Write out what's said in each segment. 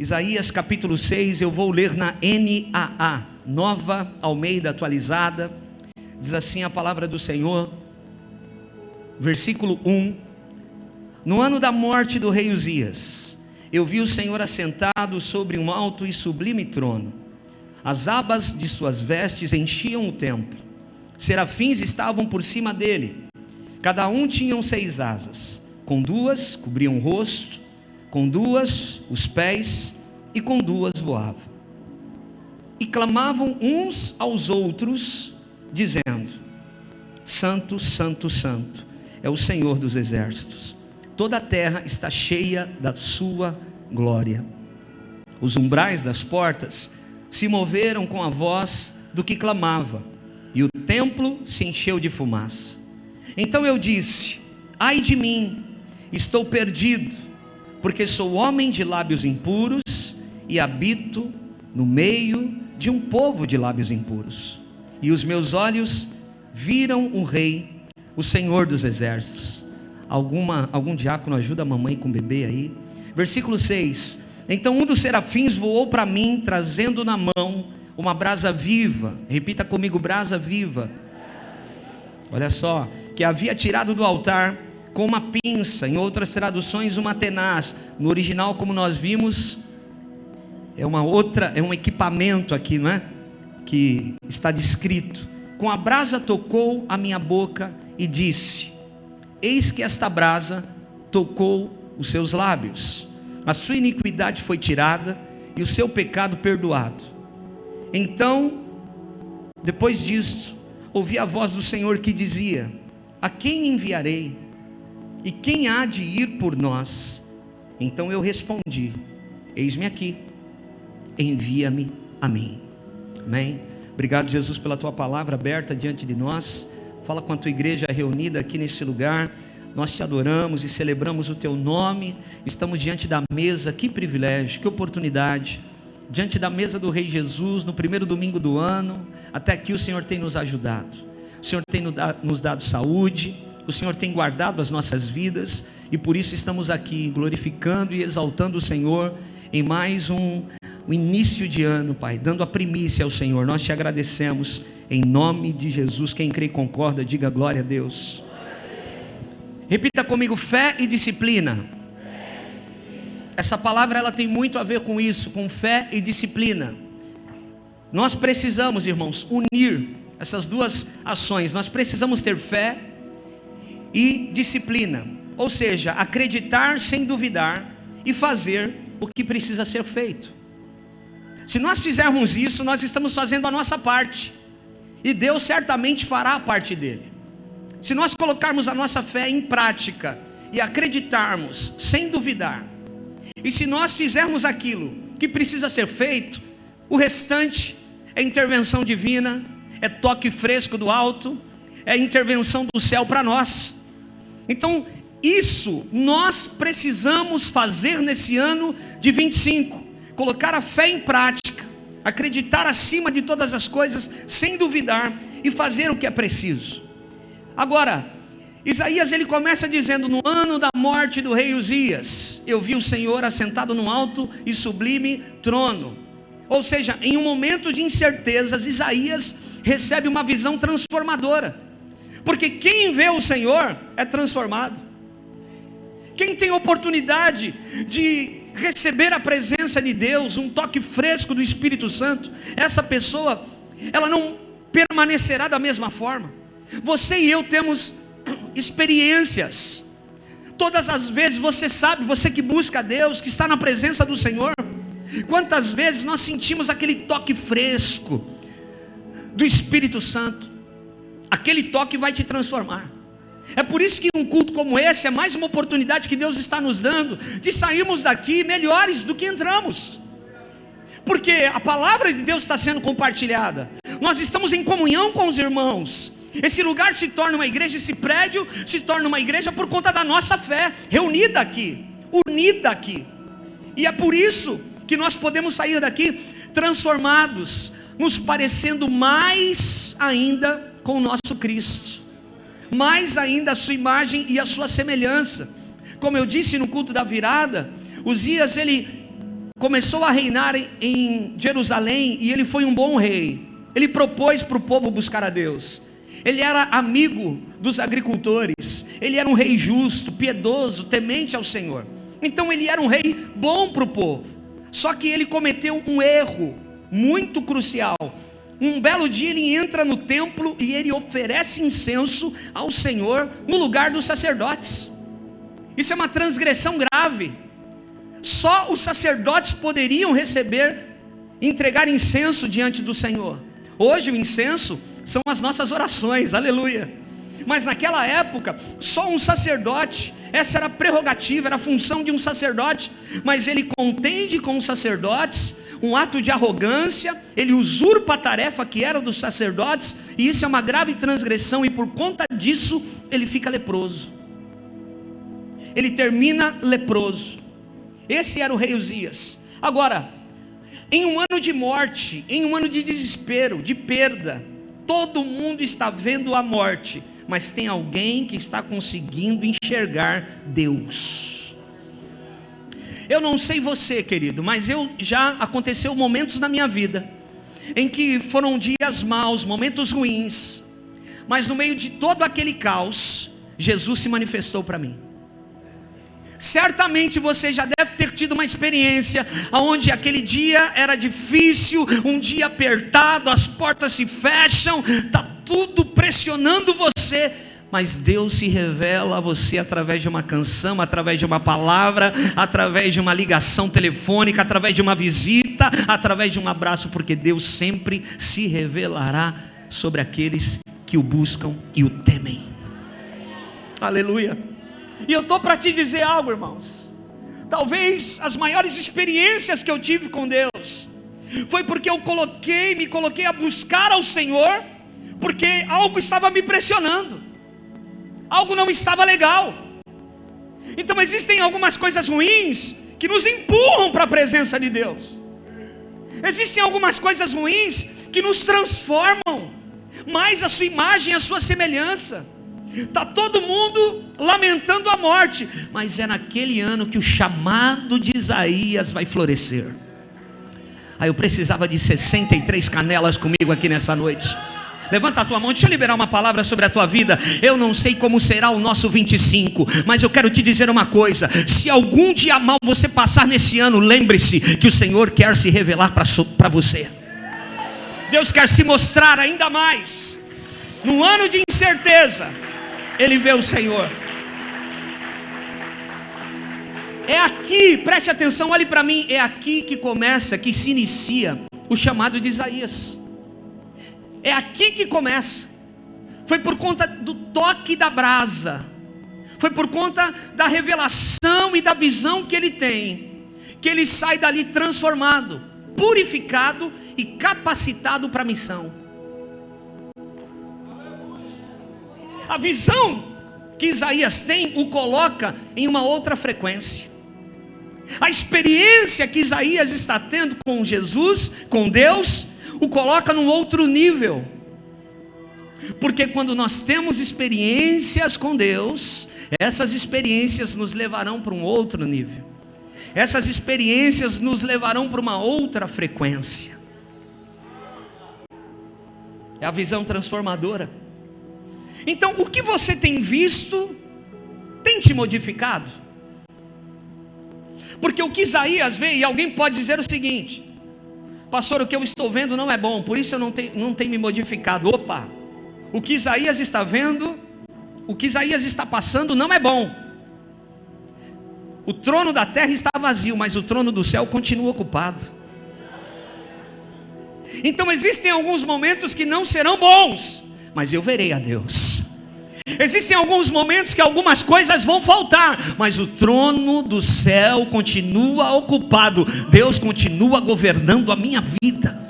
Isaías capítulo 6, eu vou ler na NAA, Nova Almeida Atualizada. Diz assim a palavra do Senhor, versículo 1: No ano da morte do rei Uzias, eu vi o Senhor assentado sobre um alto e sublime trono. As abas de suas vestes enchiam o templo. Serafins estavam por cima dele. Cada um tinha 6 asas. Com 2 cobriam o rosto, com 2 os pés, e com 2 voavam. E clamavam uns aos outros, dizendo: Santo, Santo, Santo é o Senhor dos exércitos. Toda a terra está cheia da sua glória. Os umbrais das portas se moveram com a voz do que clamava, e o templo se encheu de fumaça. Então eu disse: ai de mim, estou perdido, porque sou homem de lábios impuros e habito no meio de um povo de lábios impuros. E os meus olhos viram o Rei, o Senhor dos exércitos. Algum diácono ajuda a mamãe com o bebê aí? Versículo 6: Então um dos serafins voou para mim, trazendo na mão uma brasa viva. Repita comigo: brasa viva. Olha só, que havia tirado do altar com uma pinça. Em outras traduções, uma tenaz. No original, como nós vimos, é um equipamento aqui, não é? Que está descrito. Com a brasa tocou a minha boca e disse: eis que esta brasa tocou os seus lábios. A sua iniquidade foi tirada e o seu pecado perdoado. Então, depois disto, ouvi a voz do Senhor que dizia: a quem enviarei? E quem há de ir por nós? Então eu respondi: eis-me aqui, envia-me a mim. Amém? Obrigado, Jesus, pela tua palavra aberta diante de nós. Fala com a tua igreja reunida aqui nesse lugar. Nós te adoramos e celebramos o teu nome. Estamos diante da mesa, que privilégio, que oportunidade. Diante da mesa do Rei Jesus, no primeiro domingo do ano. Até aqui o Senhor tem nos ajudado. O Senhor tem nos dado saúde. O Senhor tem guardado as nossas vidas. E por isso estamos aqui glorificando e exaltando o Senhor em mais um início de ano, Pai, dando a primícia ao Senhor. Nós te agradecemos em nome de Jesus. Quem crê e concorda, diga glória a Deus. Repita comigo: fé e disciplina. Essa palavra ela tem muito a ver com isso, com fé e disciplina. Nós precisamos, irmãos, unir essas duas ações. Nós precisamos ter fé e disciplina, ou seja, acreditar sem duvidar e fazer o que precisa ser feito. Se nós fizermos isso, nós estamos fazendo a nossa parte, e Deus certamente fará a parte dele. Se nós colocarmos a nossa fé em prática e acreditarmos sem duvidar, e se nós fizermos aquilo que precisa ser feito, o restante é intervenção divina, é toque fresco do alto, é intervenção do céu para nós. Então isso nós precisamos fazer nesse ano de 25, colocar a fé em prática, acreditar acima de todas as coisas, sem duvidar, e fazer o que é preciso. Agora, Isaías ele começa dizendo: no ano da morte do rei Uzias, eu vi o Senhor assentado num alto e sublime trono. Ou seja, em um momento de incertezas, Isaías recebe uma visão transformadora, porque quem vê o Senhor é transformado. Quem tem oportunidade de receber a presença de Deus, um toque fresco do Espírito Santo, essa pessoa, ela não permanecerá da mesma forma. Você e eu temos experiências. Todas as vezes, você sabe, você que busca a Deus, que está na presença do Senhor, quantas vezes nós sentimos aquele toque fresco do Espírito Santo. Aquele toque vai te transformar. É por isso que um culto como esse é mais uma oportunidade que Deus está nos dando de sairmos daqui melhores do que entramos, porque a palavra de Deus está sendo compartilhada, nós estamos em comunhão com os irmãos. Esse lugar se torna uma igreja, esse prédio se torna uma igreja por conta da nossa fé, reunida aqui, unida aqui. E é por isso que nós podemos sair daqui transformados, nos parecendo mais ainda com o nosso Cristo, mais ainda a sua imagem e a sua semelhança. Como eu disse no culto da virada, Uzias ele começou a reinar em Jerusalém, e ele foi um bom rei. Ele propôs para o povo buscar a Deus. Ele era amigo dos agricultores. Ele era um rei justo, piedoso, temente ao Senhor. Então ele era um rei bom para o povo. Só que ele cometeu um erro muito crucial. Um belo dia ele entra no templo e ele oferece incenso ao Senhor no lugar dos sacerdotes. Isso é uma transgressão grave. Só os sacerdotes poderiam entregar incenso diante do Senhor. Hoje o incenso são as nossas orações, aleluia. Mas naquela época, só um sacerdote, essa era a prerrogativa, era a função de um sacerdote. Mas ele contende com os sacerdotes, um ato de arrogância, ele usurpa a tarefa que era dos sacerdotes, e isso é uma grave transgressão, e por conta disso, ele fica leproso. Ele termina leproso. Esse era o rei Uzias. Agora, em um ano de morte, em um ano de desespero, de perda, todo mundo está vendo a morte, mas tem alguém que está conseguindo enxergar Deus. Eu não sei você, querido, mas já aconteceu momentos na minha vida em que foram dias maus, momentos ruins, mas no meio de todo aquele caos, Jesus se manifestou para mim. Certamente você já deve ter tido uma experiência onde aquele dia era difícil, um dia apertado, as portas se fecham, está tudo pressionando você, mas Deus se revela a você através de uma canção, através de uma palavra, através de uma ligação telefônica, através de uma visita, através de um abraço, porque Deus sempre se revelará sobre aqueles que o buscam e o temem. Aleluia. E eu estou para te dizer algo, irmãos. Talvez as maiores experiências que eu tive com Deus foi porque eu me coloquei a buscar ao Senhor, porque algo estava me pressionando, algo não estava legal. Então existem algumas coisas ruins que nos empurram para a presença de Deus. Existem algumas coisas ruins que nos transformam mais a sua imagem, a sua semelhança. Está todo mundo lamentando a morte, mas é naquele ano que o chamado de Isaías vai florescer. Eu precisava de 63 canelas comigo aqui nessa noite. Levanta a tua mão, deixa eu liberar uma palavra sobre a tua vida. Eu não sei como será o nosso 25, mas eu quero te dizer uma coisa: se algum dia mal você passar nesse ano, lembre-se que o Senhor quer se revelar para você. Deus quer se mostrar ainda mais. Num ano de incerteza, Ele vê o Senhor. É aqui, preste atenção, olhe para mim. É aqui que começa, que se inicia o chamado de Isaías. É aqui que começa. Foi por conta do toque da brasa, foi por conta da revelação e da visão que ele tem, que ele sai dali transformado, purificado e capacitado para a missão. A visão que Isaías tem o coloca em uma outra frequência. A experiência que Isaías está tendo com Jesus, com Deus, o coloca num outro nível. Porque quando nós temos experiências com Deus, essas experiências nos levarão para um outro nível. Essas experiências nos levarão para uma outra frequência. É a visão transformadora. Então, o que você tem visto tem te modificado? Porque o que Isaías vê, e alguém pode dizer o seguinte: pastor, o que eu estou vendo não é bom, por isso eu não tenho me modificado. Opa, o que Isaías está vendo, o que Isaías está passando não é bom. O trono da terra está vazio, mas o trono do céu continua ocupado. Então existem alguns momentos que não serão bons, mas eu verei a Deus. Existem alguns momentos que algumas coisas vão faltar, mas o trono do céu continua ocupado. Deus continua governando a minha vida.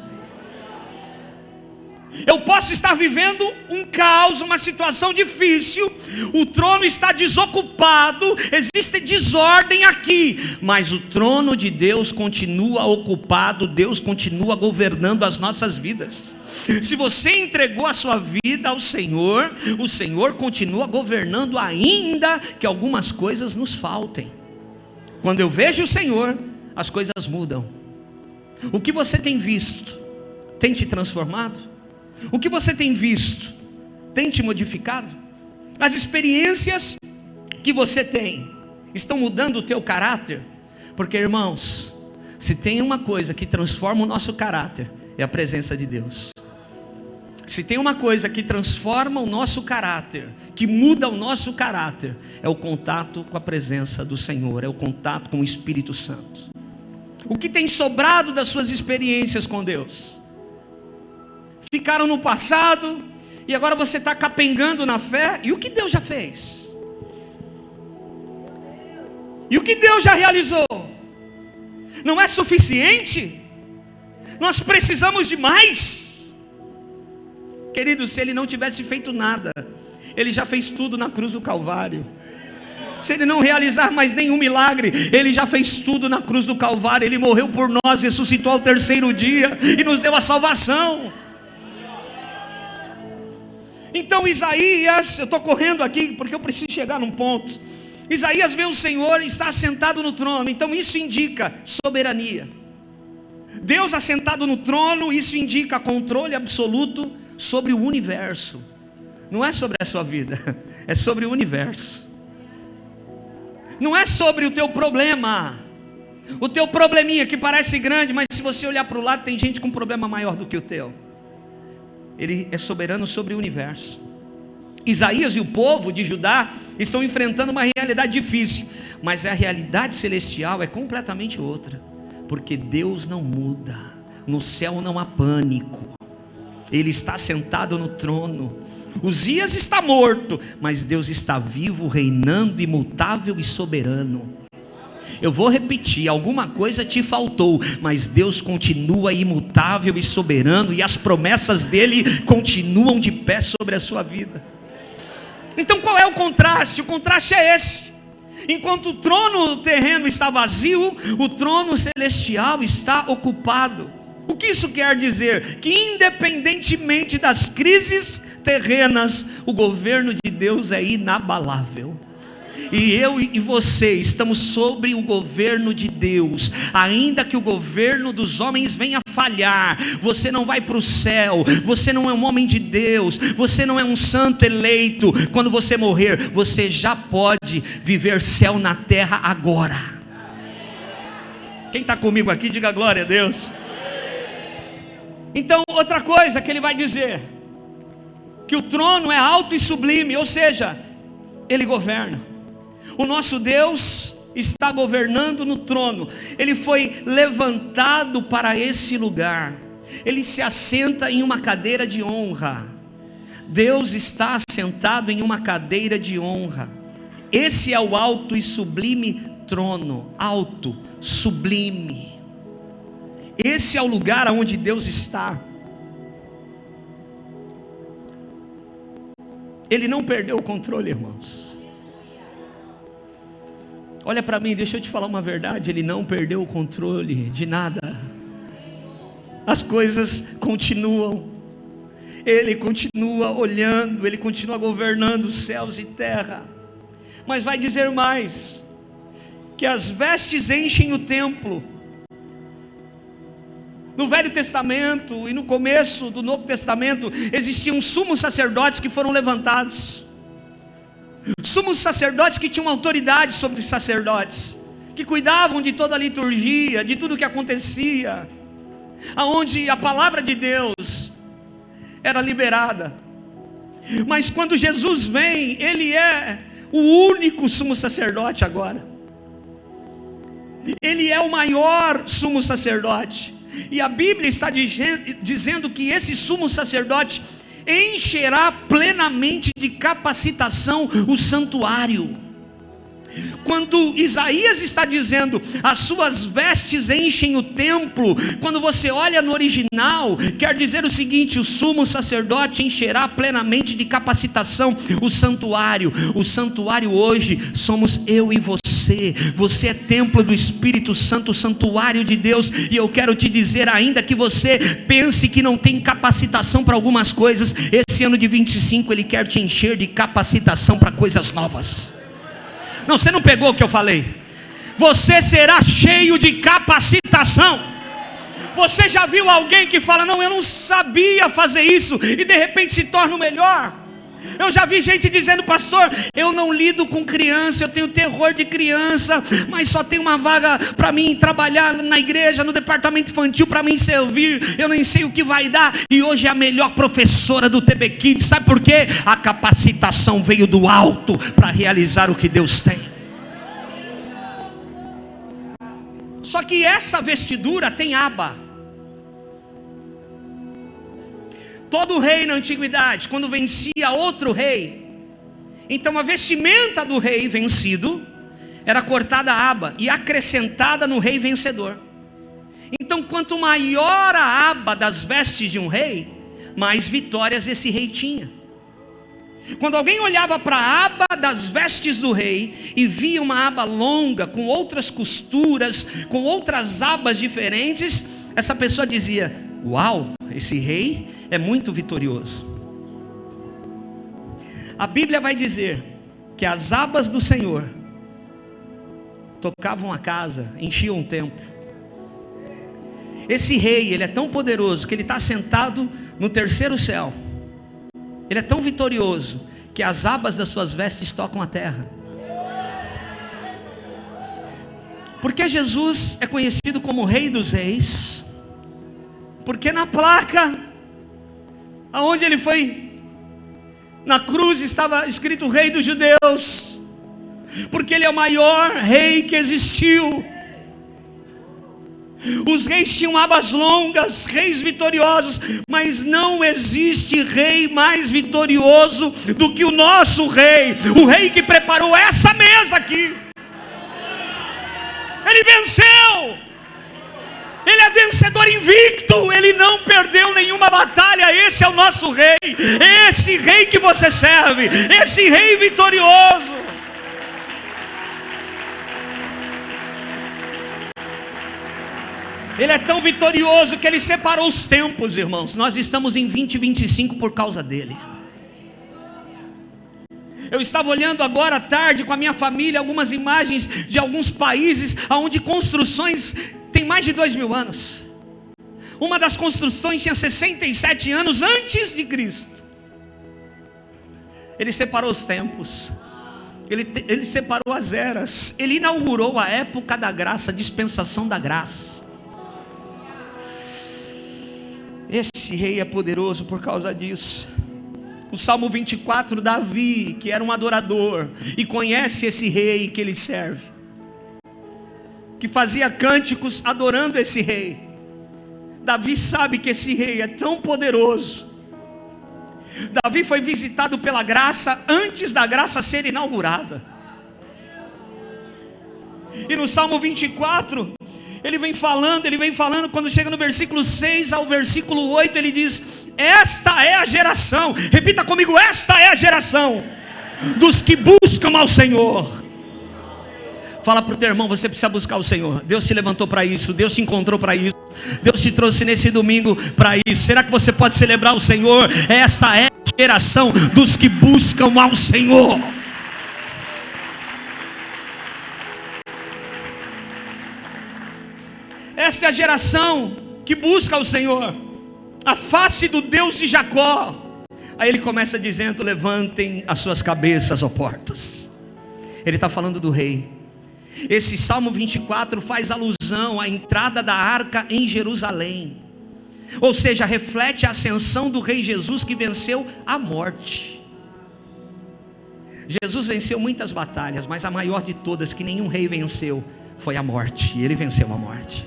Eu posso estar vivendo um caos, uma situação difícil, o trono está desocupado, existe desordem aqui, mas o trono de Deus continua ocupado, Deus continua governando as nossas vidas. Se você entregou a sua vida ao Senhor, o Senhor continua governando, ainda que algumas coisas nos faltem. Quando eu vejo o Senhor, as coisas mudam. O que você tem visto tem te transformado? O que você tem visto tem te modificado? As experiências que você tem estão mudando o teu caráter? Porque, irmãos, se tem uma coisa que transforma o nosso caráter, é a presença de Deus. Se tem uma coisa que transforma o nosso caráter, que muda o nosso caráter, é o contato com a presença do Senhor, é o contato com o Espírito Santo. O que tem sobrado das suas experiências com Deus? Ficaram no passado e agora você está capengando na fé. E o que Deus já fez? E o que Deus já realizou? Não é suficiente? Nós precisamos de mais. Querido, se Ele não tivesse feito nada, Ele já fez tudo na cruz do Calvário. Se Ele não realizar mais nenhum milagre, Ele já fez tudo na cruz do Calvário. Ele morreu por nós, ressuscitou ao terceiro dia e nos deu a salvação. Então Isaías, eu estou correndo aqui porque eu preciso chegar num ponto. Isaías vê o Senhor e está assentado no trono. Então isso indica soberania. Deus assentado no trono, isso indica controle absoluto sobre o universo. Não é sobre a sua vida, é sobre o universo. Não é sobre o teu problema, o teu probleminha que parece grande, mas se você olhar para o lado tem gente com um problema maior do que o teu. Ele é soberano sobre o universo. Isaías e o povo de Judá estão enfrentando uma realidade difícil, mas a realidade celestial é completamente outra, porque Deus não muda. No céu não há pânico. Ele está sentado no trono. Uzias está morto, mas Deus está vivo, reinando, imutável e soberano. Eu vou repetir, alguma coisa te faltou, mas Deus continua imutável e soberano, e as promessas dele continuam de pé sobre a sua vida. Então qual é o contraste? O contraste é esse. Enquanto o trono terreno está vazio, o trono celestial está ocupado. O que isso quer dizer? Que independentemente das crises terrenas, o governo de Deus é inabalável. E eu e você estamos sobre o governo de Deus. Ainda que o governo dos homens venha falhar, você não vai para o céu. Você não é um homem de Deus, você não é um santo eleito. Quando você morrer, você já pode viver céu na terra agora. Quem está comigo aqui, diga glória a Deus. Então, outra coisa que ele vai dizer, que o trono é alto e sublime, ou seja, ele governa. O nosso Deus está governando no trono. Ele foi levantado para esse lugar. Ele se assenta em uma cadeira de honra. Deus está assentado em uma cadeira de honra. Esse é o alto e sublime trono. Alto, sublime. Esse é o lugar onde Deus está. Ele não perdeu o controle, irmãos. Olha para mim, deixa eu te falar uma verdade. Ele não perdeu o controle de nada. As coisas continuam. Ele continua olhando, ele continua governando os céus e terra. Mas vai dizer mais, que as vestes enchem o templo. No Velho Testamento e no começo do Novo Testamento existiam sumos sacerdotes que foram levantados. Sumos sacerdotes que tinham autoridade sobre os sacerdotes, que cuidavam de toda a liturgia, de tudo o que acontecia, aonde a palavra de Deus era liberada. Mas quando Jesus vem, ele é o único sumo sacerdote agora. Ele é o maior sumo sacerdote. E a Bíblia está dizendo que esse sumo sacerdote encherá plenamente de capacitação o santuário. Quando Isaías está dizendo, as suas vestes enchem o templo, quando você olha no original, quer dizer o seguinte: o sumo sacerdote encherá plenamente de capacitação o santuário. O santuário hoje somos eu e você. Você é templo do Espírito Santo, o santuário de Deus. E eu quero te dizer, ainda que você pense que não tem capacitação para algumas coisas, esse ano de 25 Ele quer te encher de capacitação para coisas novas. Não, você não pegou o que eu falei. você será cheio de capacitação. Você já viu alguém que fala: não, eu não sabia fazer isso, e de repente se torna o melhor? Eu já vi gente dizendo: pastor, eu não lido com criança, eu tenho terror de criança, mas só tem uma vaga para mim trabalhar na igreja, no departamento infantil, para mim servir, eu nem sei o que vai dar, e hoje é a melhor professora do TB Kids. Sabe por quê? A capacitação veio do alto para realizar o que Deus tem. Só que essa vestidura tem aba. Todo rei na antiguidade, quando vencia outro rei, então a vestimenta do rei vencido era cortada a aba e acrescentada no rei vencedor. Então quanto maior a aba das vestes de um rei, mais vitórias esse rei tinha. Quando alguém olhava para a aba das vestes do rei e via uma aba longa, com outras costuras, com outras abas diferentes, essa pessoa dizia: uau, esse rei é muito vitorioso. A Bíblia vai dizer que as abas do Senhor tocavam a casa, enchiam o templo. Esse rei, ele é tão poderoso que ele está sentado no terceiro céu. Ele é tão vitorioso que as abas das suas vestes tocam a terra. Porque Jesus é conhecido como o Rei dos Reis? Porque na placa aonde ele foi, na cruz, estava escrito Rei dos Judeus. Porque ele é o maior rei que existiu. Os reis tinham abas longas, reis vitoriosos, mas não existe rei mais vitorioso do que o nosso rei, o rei que preparou essa mesa aqui. Ele venceu. Ele é vencedor invicto, ele não perdeu nenhuma batalha. Esse é o nosso rei, esse rei que você serve, esse rei vitorioso. Ele é tão vitorioso que ele separou os tempos, irmãos. Nós estamos em 2025 por causa dele. Eu estava olhando agora à tarde com a minha família algumas imagens de alguns países onde construções têm mais de 2.000 anos. Uma das construções tinha 67 anos antes de Cristo. Ele separou os tempos. Ele separou as eras. Ele inaugurou a época da graça, a dispensação da graça. Esse rei é poderoso por causa disso. O Salmo 24, Davi, que era um adorador e conhece esse rei que ele serve, que fazia cânticos adorando esse rei. Davi sabe que esse rei é tão poderoso. Davi foi visitado pela graça antes da graça ser inaugurada. E no Salmo 24, ele vem falando, quando chega no versículo 6 ao versículo 8, ele diz: esta é a geração, repita comigo, esta é a geração dos que buscam ao Senhor. Fala para o teu irmão, você precisa buscar o Senhor. Deus te levantou para isso, Deus te encontrou para isso, Deus te trouxe nesse domingo para isso. Será que você pode celebrar o Senhor? Esta é a geração dos que buscam ao Senhor. Esta é a geração que busca o Senhor, a face do Deus de Jacó. Aí ele começa dizendo: levantem as suas cabeças, ó portas. Ele está falando do rei. Esse Salmo 24 faz alusão à entrada da arca em Jerusalém, ou seja, reflete a ascensão do rei Jesus, que venceu a morte. Jesus venceu muitas batalhas, mas a maior de todas, que nenhum rei venceu, foi a morte. E ele venceu a morte.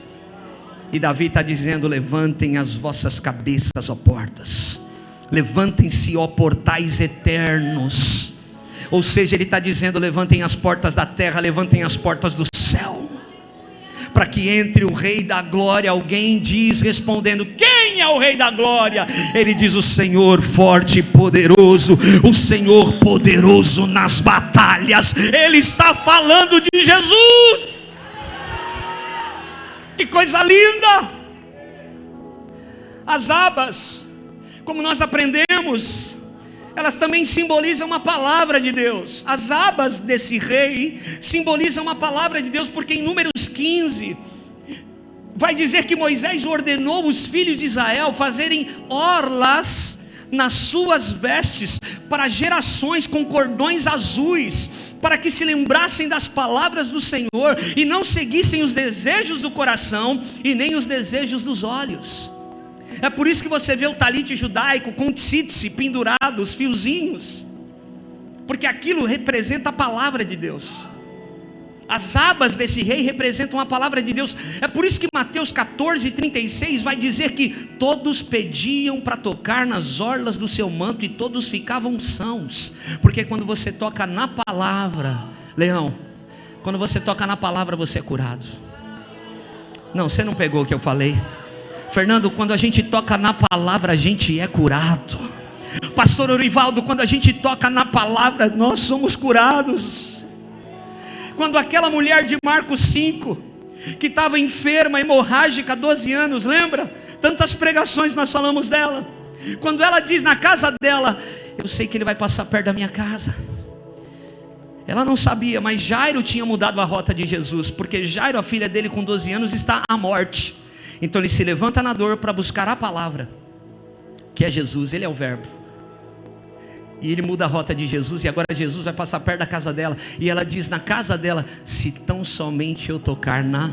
E Davi está dizendo: levantem as vossas cabeças, ó portas, levantem-se, ó portais eternos. Ou seja, ele está dizendo: levantem as portas da terra, levantem as portas do céu, para que entre o Rei da Glória. Alguém diz, respondendo: quem é o Rei da Glória? Ele diz: o Senhor forte e poderoso, o Senhor poderoso nas batalhas. Ele está falando de Jesus. Que coisa linda! As abas, como nós aprendemos, elas também simbolizam uma palavra de Deus. As abas desse rei simbolizam uma palavra de Deus, porque em Números 15 vai dizer que Moisés ordenou os filhos de Israel fazerem orlas nas suas vestes para gerações com cordões azuis, para que se lembrassem das palavras do Senhor e não seguissem os desejos do coração e nem os desejos dos olhos. É por isso que você vê o talite judaico com tzitzi pendurado, os fiozinhos, porque aquilo representa a palavra de Deus. As abas desse rei representam a palavra de Deus. É por isso que Mateus 14:36 vai dizer que todos pediam para tocar nas orlas do seu manto e todos ficavam sãos, porque quando você toca na palavra, Leão, quando você toca na palavra você é curado. Não, você não pegou o que eu falei, Fernando. Quando a gente toca na palavra a gente é curado. Pastor Orivaldo, quando a gente toca na palavra nós somos curados. Quando aquela mulher de Marcos 5, que estava enferma, hemorrágica, há 12 anos, lembra? Tantas pregações nós falamos dela. Quando ela diz na casa dela: eu sei que ele vai passar perto da minha casa. Ela não sabia, mas Jairo tinha mudado a rota de Jesus, porque Jairo, a filha dele com 12 anos, está à morte. Então ele se levanta na dor para buscar a palavra, que é Jesus, ele é o verbo. E ele muda a rota de Jesus, e agora Jesus vai passar perto da casa dela. E ela diz na casa dela: se tão somente eu tocar na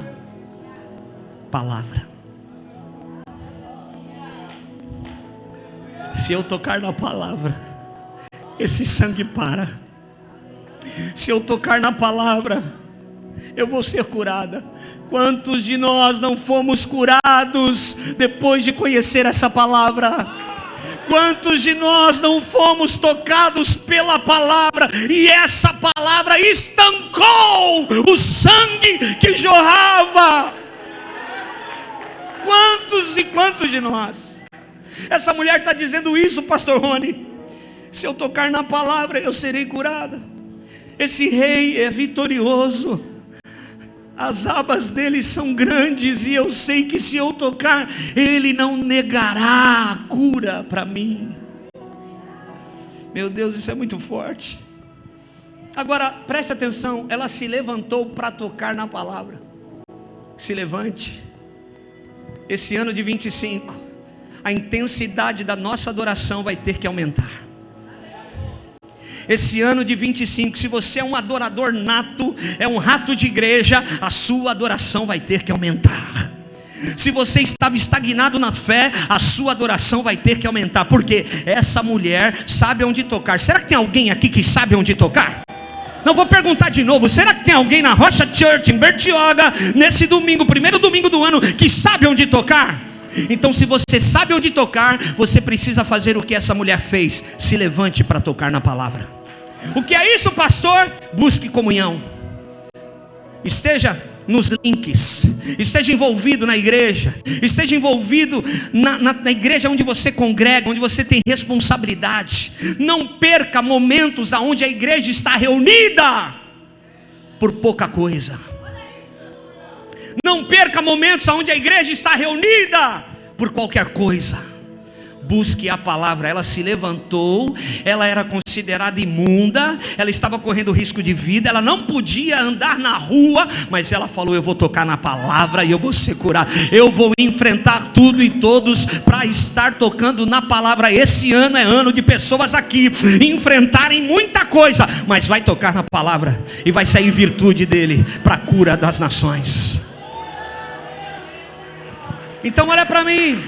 palavra. Se eu tocar na palavra, esse sangue para. Se eu tocar na palavra, eu vou ser curada. Quantos de nós não fomos curados depois de conhecer essa palavra? Quantos de nós não fomos tocados pela palavra e essa palavra estancou o sangue que jorrava? Quantos e quantos de nós? Essa mulher está dizendo isso, pastor Rony: se eu tocar na palavra eu serei curada. Esse rei é vitorioso, as abas dele são grandes, e eu sei que se eu tocar, ele não negará a cura para mim. Meu Deus, isso é muito forte. Agora preste atenção, ela se levantou para tocar na palavra. Se levante. Esse ano de 25, a intensidade da nossa adoração vai ter que aumentar. Esse ano de 25, se você é um adorador nato, é um rato de igreja, a sua adoração vai ter que aumentar. Se você estava estagnado na fé, a sua adoração vai ter que aumentar, porque essa mulher sabe onde tocar. Será que tem alguém aqui que sabe onde tocar? Não, vou perguntar de novo: será que tem alguém na Rocha Church, em Bertioga, nesse domingo, primeiro domingo do ano, que sabe onde tocar? Então, se você sabe onde tocar, você precisa fazer o que essa mulher fez: se levante para tocar na palavra. O que é isso, pastor? Busque comunhão. Esteja nos links, esteja envolvido na igreja, esteja envolvido na igreja onde você congrega, onde você tem responsabilidade. Não perca momentos onde a igreja está reunida por pouca coisa. Não perca momentos onde a igreja está reunida por qualquer coisa. Busque a palavra. Ela se levantou, ela era considerada imunda, ela estava correndo risco de vida, ela não podia andar na rua, mas ela falou: eu vou tocar na palavra e eu vou ser curado. Eu vou enfrentar tudo e todos para estar tocando na palavra. Esse ano é ano de pessoas aqui enfrentarem muita coisa, mas vai tocar na palavra e vai sair virtude dele para a cura das nações. Então olha para mim,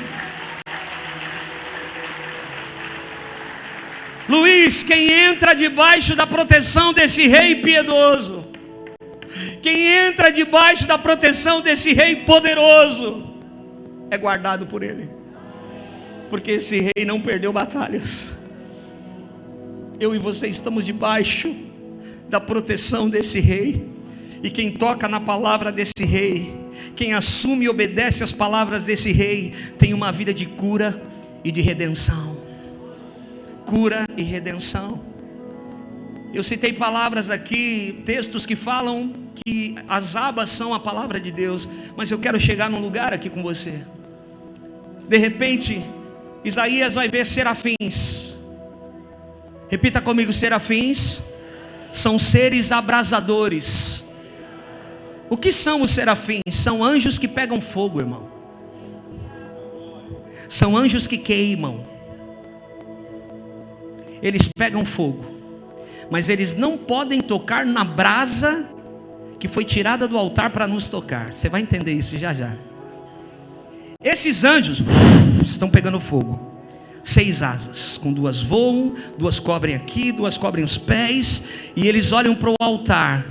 Luiz, quem entra debaixo da proteção desse rei piedoso, quem entra debaixo da proteção desse rei poderoso, é guardado por ele, porque esse rei não perdeu batalhas. Eu e você estamos debaixo da proteção desse rei, e quem toca na palavra desse rei, quem assume e obedece às palavras desse rei, tem uma vida de cura e de redenção. Cura e redenção. Eu citei palavras aqui, textos que falam que as abas são a palavra de Deus, mas eu quero chegar num lugar aqui com você. De repente, Isaías vai ver serafins Repita comigo: serafins são seres abrasadores. O que são os serafins? São anjos que pegam fogo, irmão. São anjos que queimam. Eles pegam fogo, mas eles não podem tocar na brasa que foi tirada do altar para nos tocar. Você vai entender isso já já. Esses anjos estão pegando fogo. 6 asas, com 2 voam, 2 cobrem aqui, 2 cobrem os pés, e eles olham para o altar.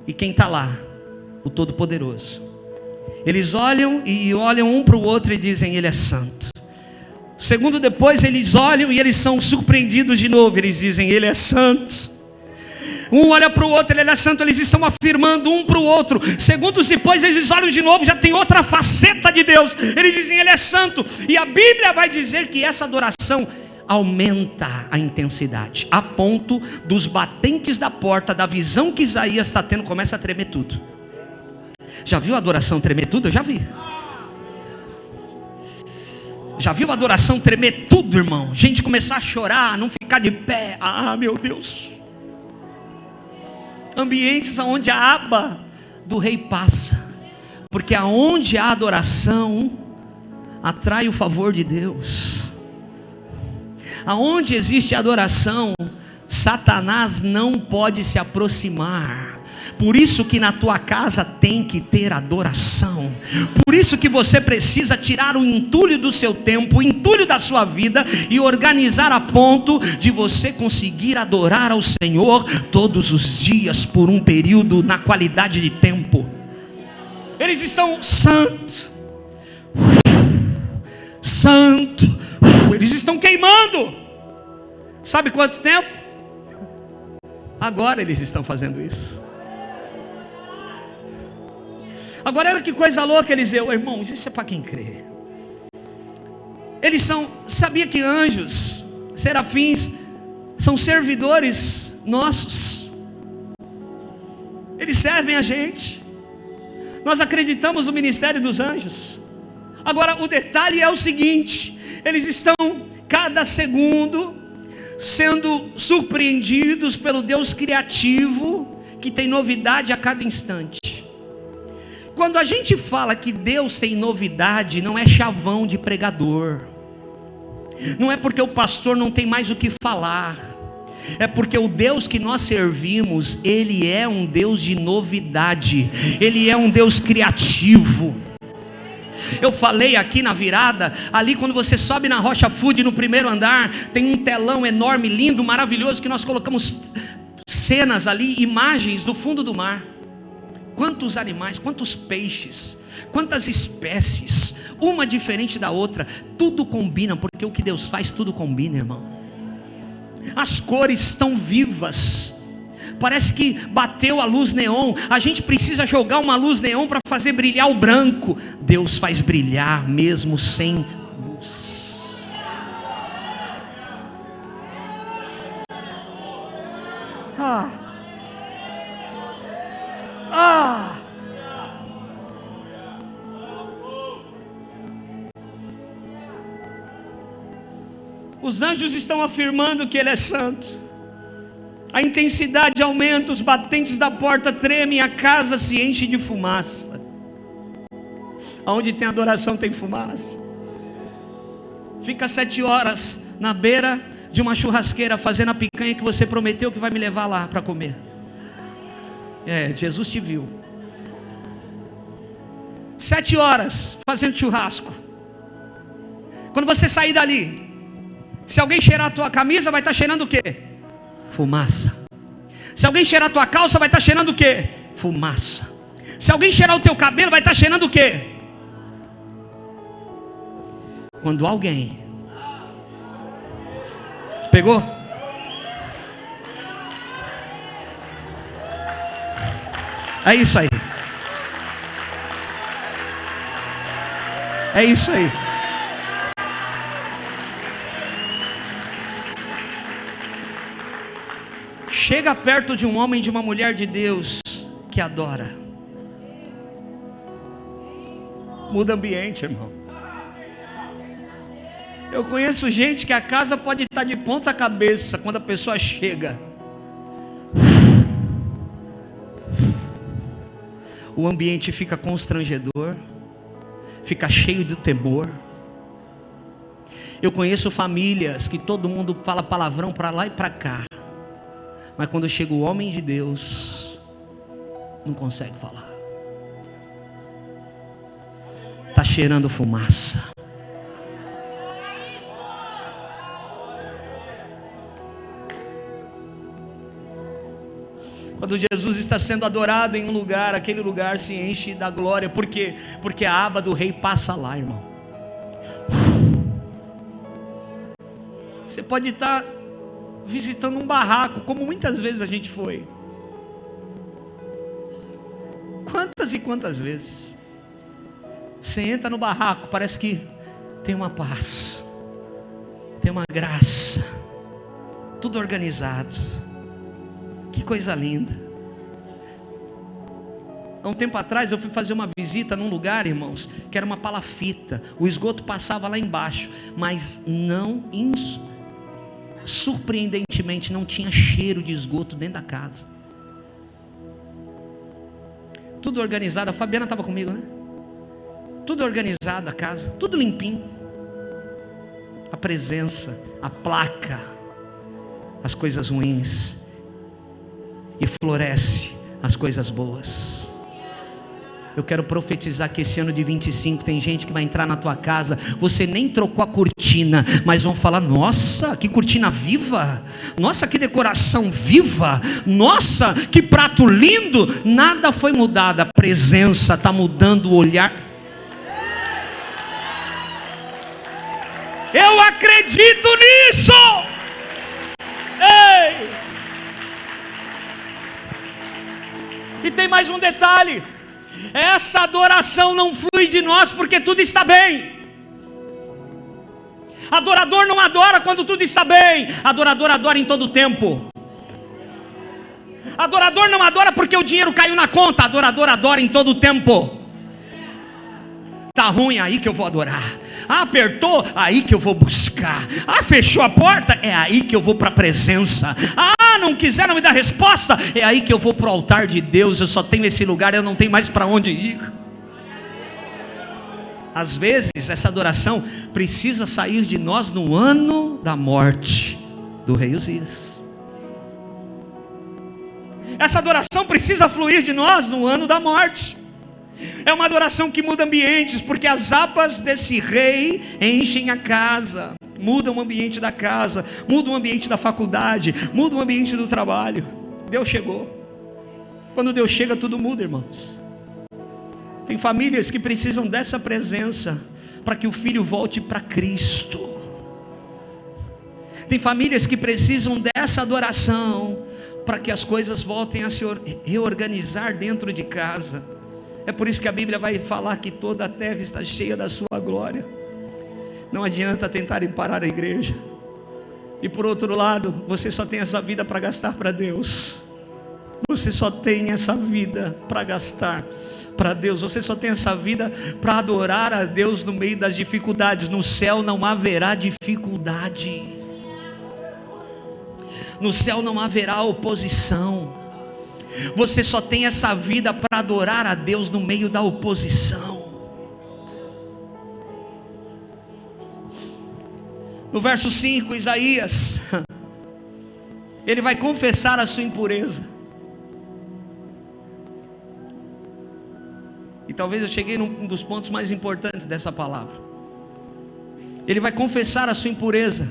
E quem está lá? O Todo-Poderoso. Eles olham um para o outro e dizem: Ele é santo. Segundo depois eles olham e eles são surpreendidos de novo. Eles dizem: Ele é santo. Um olha para o outro, Ele é santo. Eles estão afirmando um para o outro. Segundos depois eles olham de novo, já tem outra faceta de Deus. Eles dizem: Ele é santo. E a Bíblia vai dizer que essa adoração aumenta a intensidade, a ponto dos batentes da porta, da visão que Isaías está tendo, começa a tremer tudo. Já viu a adoração tremer tudo? Eu já vi. Já viu a adoração tremer tudo, irmão? Gente começar a chorar, não ficar de pé. Ah, meu Deus. Ambientes onde a aba do rei passa, porque aonde há adoração atrai o favor de Deus. Aonde existe adoração, Satanás não pode se aproximar. Por isso que na tua casa tem que ter adoração. Por isso que você precisa tirar o entulho do seu tempo, o entulho da sua vida, e organizar a ponto de você conseguir adorar ao Senhor todos os dias por um período na qualidade de tempo. Eles estão santo, santo. Eles estão queimando. Sabe quanto tempo? Agora eles estão fazendo isso. Agora olha que coisa louca, Eliseu. Irmãos, isso é para quem crê. Eles são, sabia que anjos, serafins, são servidores nossos. Eles servem a gente. Nós acreditamos no ministério dos anjos. Agora o detalhe é o seguinte: eles estão cada segundo sendo surpreendidos pelo Deus criativo, que tem novidade a cada instante. Quando a gente fala que Deus tem novidade, não é chavão de pregador. Não é porque o pastor não tem mais o que falar. É porque o Deus que nós servimos, Ele é um Deus de novidade. Ele é um Deus criativo. Eu falei aqui na virada, ali quando você sobe na Rocha Food, no primeiro andar, tem um telão enorme, lindo, maravilhoso, que nós colocamos cenas ali, imagens do fundo do mar. Quantos animais, quantos peixes, quantas espécies, uma diferente da outra, tudo combina, porque o que Deus faz, tudo combina, irmão. As cores estão vivas, parece que bateu a luz neon. A gente precisa jogar uma luz neon para fazer brilhar o branco. Deus faz brilhar mesmo sem luz. Os anjos estão afirmando que Ele é santo. A intensidade aumenta, os batentes da porta tremem, a casa se enche de fumaça. Aonde tem adoração tem fumaça. Fica 7 horas na beira de uma churrasqueira fazendo a picanha que você prometeu que vai me levar lá para comer. Jesus te viu. 7 horas fazendo churrasco. Quando você sair dali, se alguém cheirar a tua camisa, vai estar cheirando o quê? Fumaça. Se alguém cheirar a tua calça, vai estar cheirando o quê? Fumaça. Se alguém cheirar o teu cabelo, vai estar cheirando o quê? Quando alguém pegou? É isso aí. É isso aí. Chega perto de um homem e de uma mulher de Deus que adora. Muda ambiente, irmão. Eu conheço gente que a casa pode estar de ponta cabeça quando a pessoa chega. O ambiente fica constrangedor, fica cheio de temor. Eu conheço famílias que todo mundo fala palavrão para lá e para cá, mas quando chega o homem de Deus, não consegue falar. Está cheirando fumaça. Quando Jesus está sendo adorado em um lugar, aquele lugar se enche da glória. Por quê? Porque a aba do rei passa lá, irmão. Você pode estar visitando um barraco, como muitas vezes a gente foi. Quantas e quantas vezes você entra no barraco, parece que tem uma paz, tem uma graça, tudo organizado. Que coisa linda. Há um tempo atrás eu fui fazer uma visita num lugar, irmãos, que era uma palafita. O esgoto passava lá embaixo, mas surpreendentemente não tinha cheiro de esgoto dentro da casa. Tudo organizado. A Fabiana estava comigo, né? Tudo organizado a casa, tudo limpinho. A presença, a placa, as coisas ruins, e floresce as coisas boas. Eu quero profetizar que esse ano de 25 tem gente que vai entrar na tua casa, você nem trocou a cortina, mas vão falar: nossa, que cortina viva, nossa, que decoração viva, nossa, que prato lindo. Nada foi mudado, a presença está mudando o olhar. Eu acredito nisso. Ei! E tem mais um detalhe: essa adoração não flui de nós porque tudo está bem. Adorador não adora quando tudo está bem. Adorador adora em todo tempo. Adorador não adora porque o dinheiro caiu na conta. Adorador adora em todo tempo. Tá ruim, aí que eu vou adorar. Ah, apertou, aí que eu vou buscar. Ah, fechou a porta, é aí que eu vou para a presença. Ah, não quiseram me dar resposta, é aí que eu vou para o altar de Deus. Eu só tenho esse lugar, eu não tenho mais para onde ir. Às vezes essa adoração precisa sair de nós no ano da morte do rei Uzias. Essa adoração precisa fluir de nós no ano da morte. É uma adoração que muda ambientes, porque as abas desse rei enchem a casa, mudam o ambiente da casa, mudam o ambiente da faculdade, mudam o ambiente do trabalho. Deus chegou. Quando Deus chega, tudo muda, irmãos. Tem famílias que precisam dessa presença para que o filho volte para Cristo. Tem famílias que precisam dessa adoração para que as coisas voltem a se reorganizar dentro de casa. É por isso que a Bíblia vai falar que toda a terra está cheia da sua glória. Não adianta tentarem parar a igreja. E por outro lado, você só tem essa vida para gastar para Deus. Você só tem essa vida para gastar para Deus. Você só tem essa vida para adorar a Deus no meio das dificuldades. No céu não haverá dificuldade. No céu não haverá oposição. Você só tem essa vida para adorar a Deus no meio da oposição. No verso 5, Isaías, ele vai confessar a sua impureza. E talvez eu cheguei num dos pontos mais importantes dessa palavra. Ele vai confessar a sua impureza.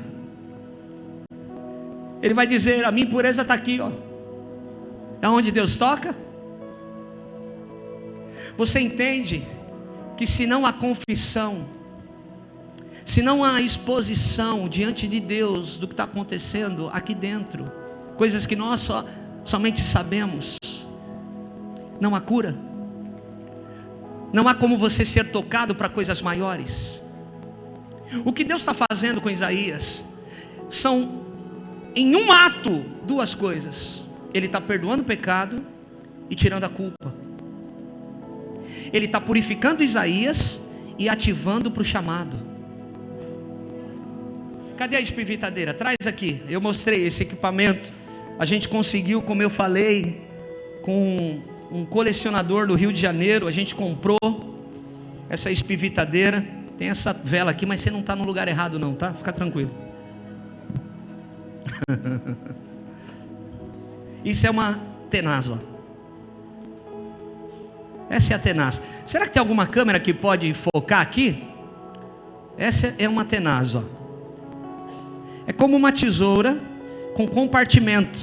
Ele vai dizer: a minha impureza está aqui, ó. É onde Deus toca. Você entende que se não há confissão, se não há exposição diante de Deus do que está acontecendo aqui dentro, coisas que nós somente sabemos, não há cura. Não há como você ser tocado para coisas maiores. O que Deus está fazendo com Isaías são, em um ato, duas coisas. Ele está perdoando o pecado e tirando a culpa. Ele está purificando Isaías e ativando para o chamado. Cadê a espivitadeira? Traz aqui. Eu mostrei esse equipamento. A gente conseguiu, como eu falei, com um colecionador do Rio de Janeiro. A gente comprou essa espivitadeira. Tem essa vela aqui, mas você não está no lugar errado não, tá? Fica tranquilo. Isso é uma tenaz, ó. Essa é a tenaz. Será que tem alguma câmera que pode focar aqui? Essa é uma tenaz, ó. É como uma tesoura com compartimento.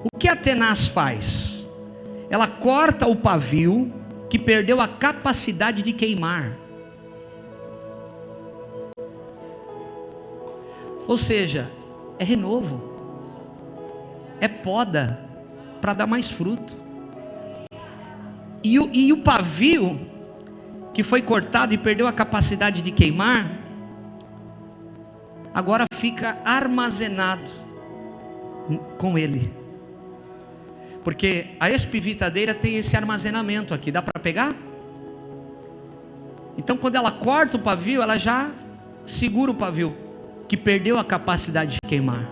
O que a tenaz faz? Ela corta o pavio que perdeu a capacidade de queimar. Ou seja, é renovo, é poda para dar mais fruto. E o pavio que foi cortado e perdeu a capacidade de queimar, agora fica armazenado com ele. Porque a espivitadeira tem esse armazenamento aqui, dá para pegar? Então quando ela corta o pavio, ela já segura o pavio que perdeu a capacidade de queimar.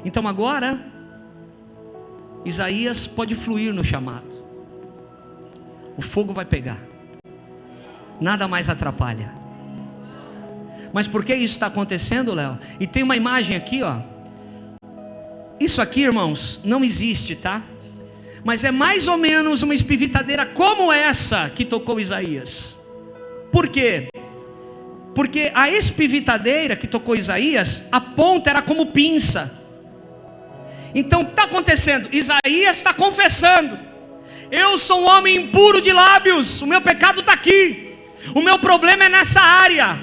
Então agora Isaías pode fluir no chamado. O fogo vai pegar, nada mais atrapalha. Mas por que isso está acontecendo, Léo? E tem uma imagem aqui, ó. Isso aqui, irmãos, não existe, tá? Mas é mais ou menos uma espivitadeira como essa que tocou Isaías. Por quê? Porque a espivitadeira que tocou Isaías, a ponta era como pinça. Então o que está acontecendo? Isaías está confessando: eu sou um homem impuro de lábios, o meu pecado está aqui, o meu problema é nessa área,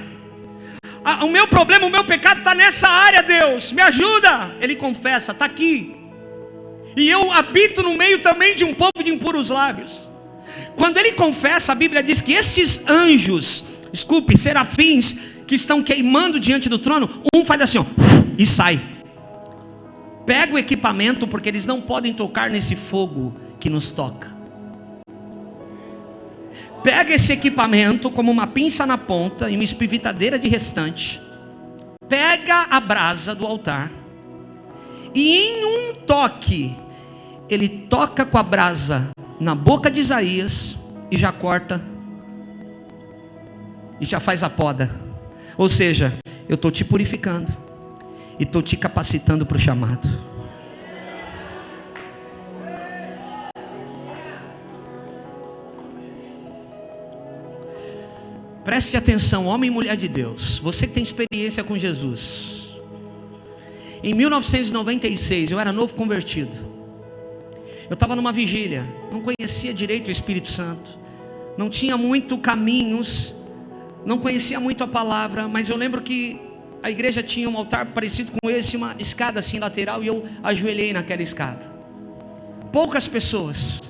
o meu problema, o meu pecado está nessa área, Deus, me ajuda. Ele confessa, está aqui. E eu habito no meio também de um povo de impuros lábios. Quando ele confessa, a Bíblia diz que estes anjos, serafins, que estão queimando diante do trono, um faz assim, ó, e sai. Pega o equipamento, porque eles não podem tocar nesse fogo que nos toca. Pega esse equipamento como uma pinça na ponta e uma espivitadeira de restante. Pega a brasa do altar e em um toque, ele toca com a brasa na boca de Isaías e já corta e já faz a poda. Ou seja, eu estou te purificando e estou te capacitando para o chamado. Preste atenção, homem e mulher de Deus, você que tem experiência com Jesus. Em 1996, eu era novo convertido. Eu estava numa vigília, não conhecia direito o Espírito Santo, não tinha muito caminhos, não conhecia muito a palavra, mas eu lembro que a igreja tinha um altar parecido com esse, uma escada assim lateral, e eu ajoelhei naquela escada. Poucas pessoas.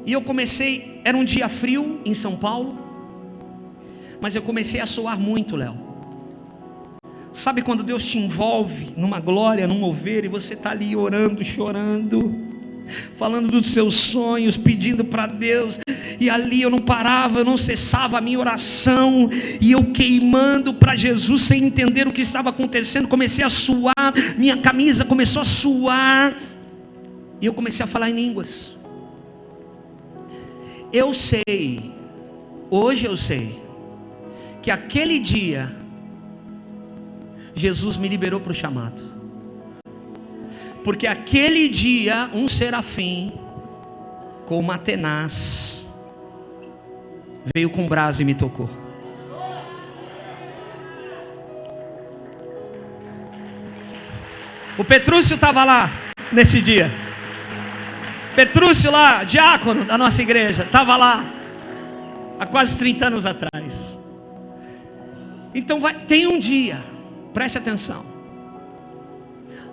E eu comecei, era um dia frio em São Paulo, mas eu comecei a suar muito, Léo. Sabe quando Deus te envolve numa glória, num mover, e você está ali orando, chorando, falando dos seus sonhos, pedindo para Deus, e ali eu não parava, eu não cessava a minha oração, e eu queimando para Jesus, sem entender o que estava acontecendo. Comecei a suar, minha camisa começou a suar, e eu comecei a falar em línguas. Eu sei, hoje eu sei, que aquele dia Jesus me liberou para o chamado. Porque aquele dia um serafim com uma tenaz veio com brasa e me tocou. O Petrúcio estava lá nesse dia. Petrúcio lá, diácono da nossa igreja, estava lá há quase 30 anos atrás. Então tem um dia, preste atenção.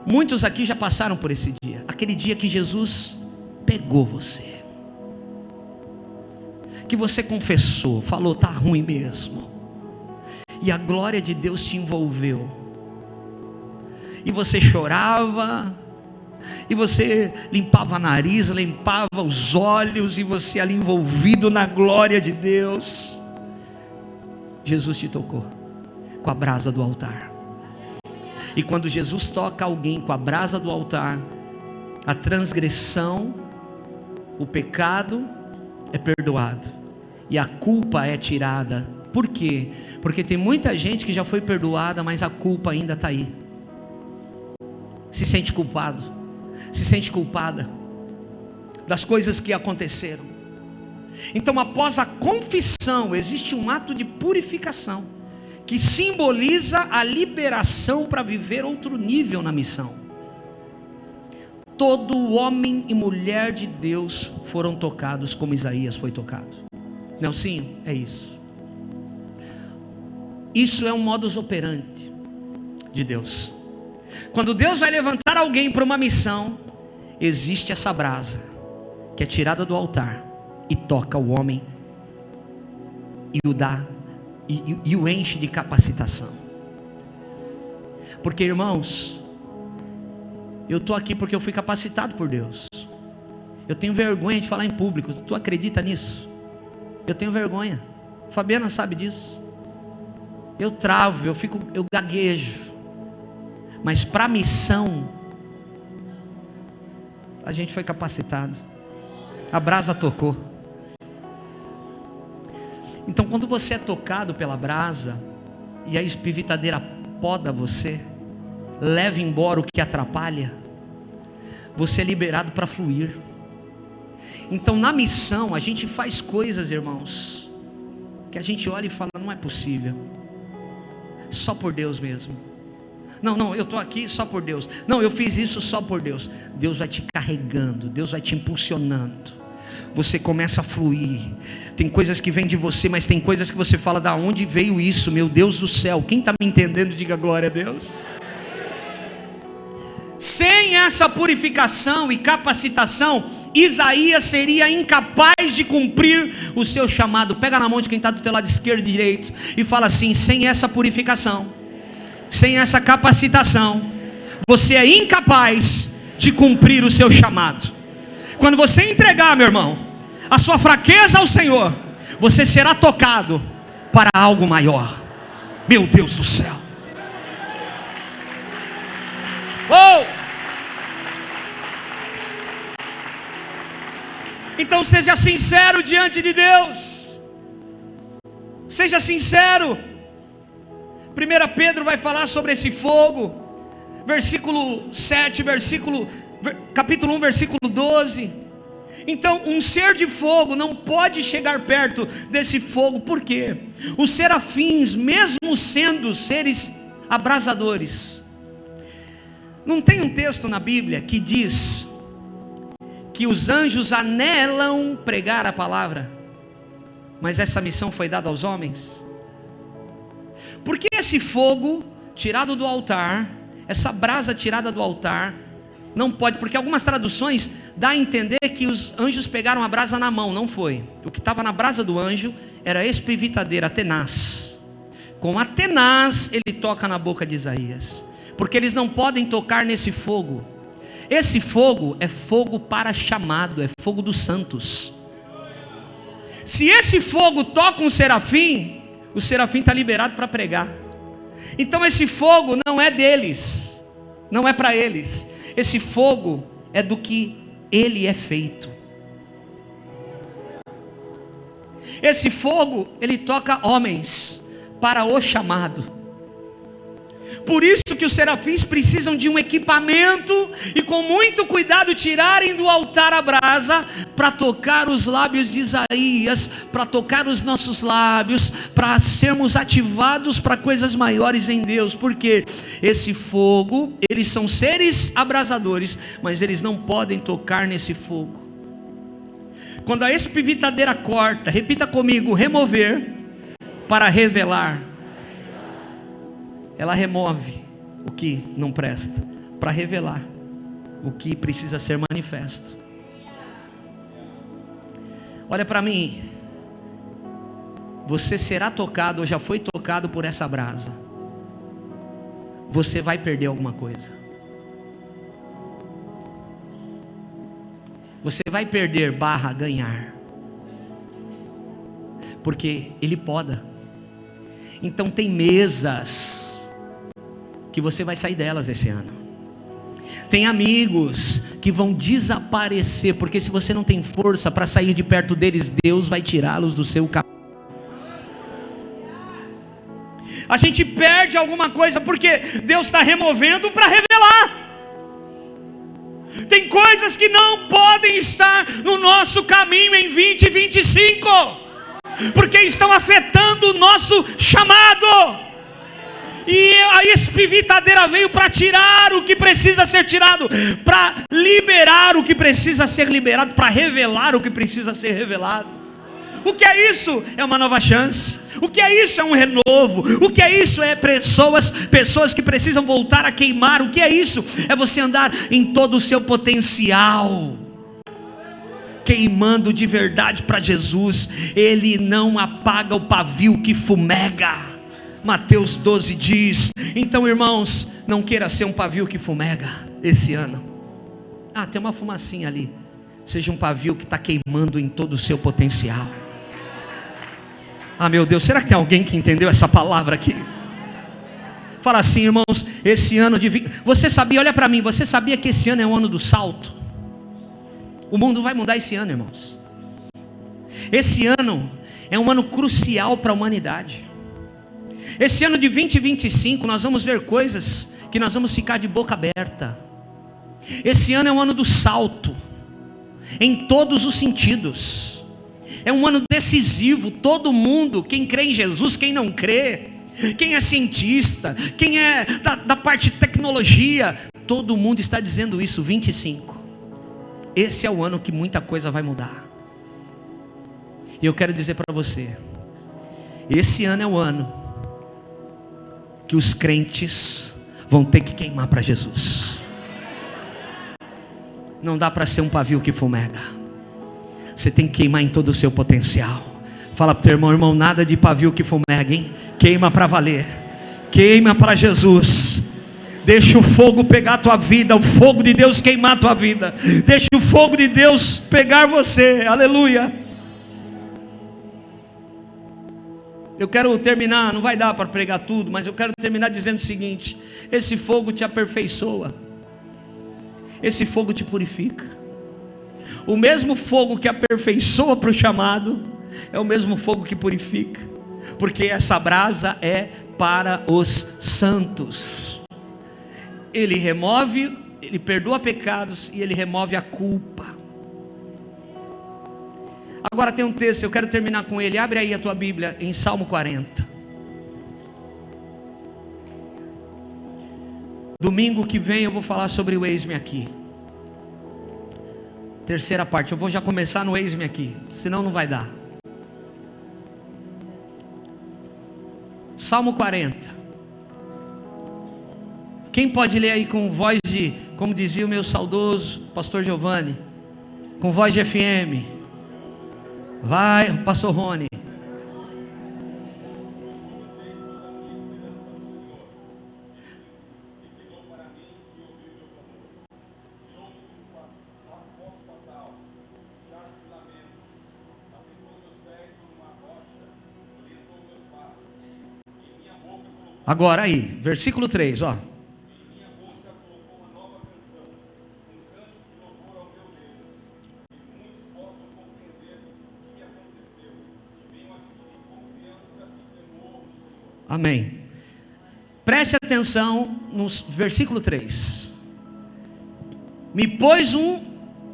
Muitos aqui já passaram por esse dia. Aquele dia que Jesus pegou você, que você confessou, falou, tá ruim mesmo, e a glória de Deus te envolveu, e você chorava, e você limpava a nariz, limpava os olhos, e você ali envolvido na glória de Deus. Jesus te tocou. com a brasa do altar. E quando Jesus toca alguém com a brasa do altar, a transgressão, o pecado é perdoado e a culpa é tirada. Por quê? Porque tem muita gente que já foi perdoada, mas a culpa ainda está aí. Se sente culpado, se sente culpada das coisas que aconteceram. Então, após a confissão, existe um ato de purificação que simboliza a liberação para viver outro nível na missão. Todo homem e mulher de Deus foram tocados como Isaías foi tocado. Nelsinho, é isso. Isso é um modus operandi de Deus. Quando Deus vai levantar alguém para uma missão, existe essa brasa que é tirada do altar e toca o homem e o dá e o enche de capacitação. Porque, irmãos, eu estou aqui porque eu fui capacitado por Deus. Eu tenho vergonha de falar em público. Tu acredita nisso? Eu tenho vergonha. Fabiana sabe disso. Eu travo, eu gaguejo. Mas para a missão, a gente foi capacitado. A brasa tocou. Então, quando você é tocado pela brasa e a espivitadeira poda você, leva embora o que atrapalha, você é liberado para fluir. Então, na missão, a gente faz coisas, irmãos, que a gente olha e fala: não é possível, só por Deus mesmo. Não, eu estou aqui só por Deus. Não, eu fiz isso só por Deus. Deus vai te carregando, Deus vai te impulsionando. Você começa a fluir. Tem coisas que vêm de você, mas tem coisas que você fala: da onde veio isso? Meu Deus do céu. Quem está me entendendo, diga glória a Deus. Sem essa purificação e capacitação, Isaías seria incapaz de cumprir o seu chamado. Pega na mão de quem está do teu lado esquerdo e direito e fala assim: sem essa purificação, sem essa capacitação, você é incapaz de cumprir o seu chamado. Quando você entregar, meu irmão, a sua fraqueza ao Senhor, você será tocado para algo maior. Meu Deus do céu. Oh! Então seja sincero diante de Deus. Seja sincero. 1 Pedro vai falar sobre esse fogo, versículo 7, capítulo 1, versículo 12. Então, um ser de fogo não pode chegar perto desse fogo. Por quê? Os serafins, mesmo sendo seres abrasadores, não tem um texto na Bíblia que diz que os anjos anelam pregar a palavra, mas essa missão foi dada aos homens? Por que esse fogo tirado do altar, essa brasa tirada do altar, não pode? Porque algumas traduções dá a entender que os anjos pegaram a brasa na mão. Não foi. O que estava na brasa do anjo era a espivitadeira, a tenaz. Com a tenaz ele toca na boca de Isaías, porque eles não podem tocar nesse fogo. Esse fogo é fogo para chamado, é fogo dos santos. Se esse fogo toca um serafim, o serafim está liberado para pregar. Então esse fogo não é deles, não é para eles. Esse fogo é do que ele é feito. Esse fogo, ele toca homens para o chamado. Por isso que os serafins precisam de um equipamento e com muito cuidado tirarem do altar a brasa para tocar os lábios de Isaías, para tocar os nossos lábios, para sermos ativados para coisas maiores em Deus. Porque esse fogo, eles são seres abrasadores, mas eles não podem tocar nesse fogo. Quando a espivitadeira corta, repita comigo: remover para revelar. Ela remove o que não presta para revelar o que precisa ser manifesto. Olha para mim. Você será tocado ou já foi tocado por essa brasa. Você vai perder alguma coisa. Você vai perder / ganhar. Porque ele poda. Então tem mesas que você vai sair delas esse ano. Tem amigos que vão desaparecer, porque se você não tem força para sair de perto deles, Deus vai tirá-los do seu caminho. A gente perde alguma coisa porque Deus está removendo para revelar. Tem coisas que não podem estar no nosso caminho em 2025, porque estão afetando o nosso chamado. E a espivitadeira veio para tirar o que precisa ser tirado, para liberar o que precisa ser liberado, para revelar o que precisa ser revelado. O que é isso? É uma nova chance. O que é isso? É um renovo. O que é isso? É pessoas que precisam voltar a queimar. O que é isso? É você andar em todo o seu potencial, queimando de verdade para Jesus. Ele não apaga o pavio que fumega. Mateus 12 diz. Então, irmãos, não queira ser um pavio que fumega esse ano. Tem uma fumacinha ali. Seja um pavio que está queimando em todo o seu potencial. Meu Deus, será que tem alguém que entendeu essa palavra aqui? Fala assim, irmãos, esse ano de... Você sabia, olha para mim, você sabia que esse ano é o ano do salto? O mundo vai mudar esse ano, irmãos. Esse ano é um ano crucial para a humanidade. Esse ano de 2025 nós vamos ver coisas que nós vamos ficar de boca aberta. Esse ano é um ano do salto, em todos os sentidos. É um ano decisivo. Todo mundo, quem crê em Jesus, quem não crê, quem é cientista, quem é da parte de tecnologia, todo mundo está dizendo isso. 25, esse é o ano que muita coisa vai mudar. E eu quero dizer para você, esse ano é o ano que os crentes vão ter que queimar para Jesus. Não dá para ser um pavio que fumega. Você tem que queimar em todo o seu potencial. Fala para o teu irmão, irmão, nada de pavio que fumega, hein? Queima para valer. Queima para Jesus. Deixa o fogo pegar a tua vida, o fogo de Deus queimar a tua vida. Deixa o fogo de Deus pegar você. Aleluia. Eu quero terminar, não vai dar para pregar tudo, mas eu quero terminar dizendo o seguinte: esse fogo te aperfeiçoa. Esse fogo te purifica. O mesmo fogo que aperfeiçoa para o chamado é o mesmo fogo que purifica, porque essa brasa é para os santos. Ele perdoa pecados e ele remove a culpa. Agora tem um texto, eu quero terminar com ele. Abre aí a tua Bíblia em Salmo 40. Domingo que vem eu vou falar sobre o eis-me aqui. Terceira parte, eu vou já começar no eis-me aqui, senão não vai dar. Salmo 40. Quem pode ler aí com voz de, como dizia o meu saudoso pastor Giovanni, com voz de FM? Vai, pastor Rony. Agora aí, versículo 3, ó. Amém. Preste atenção no versículo 3. Me pôs um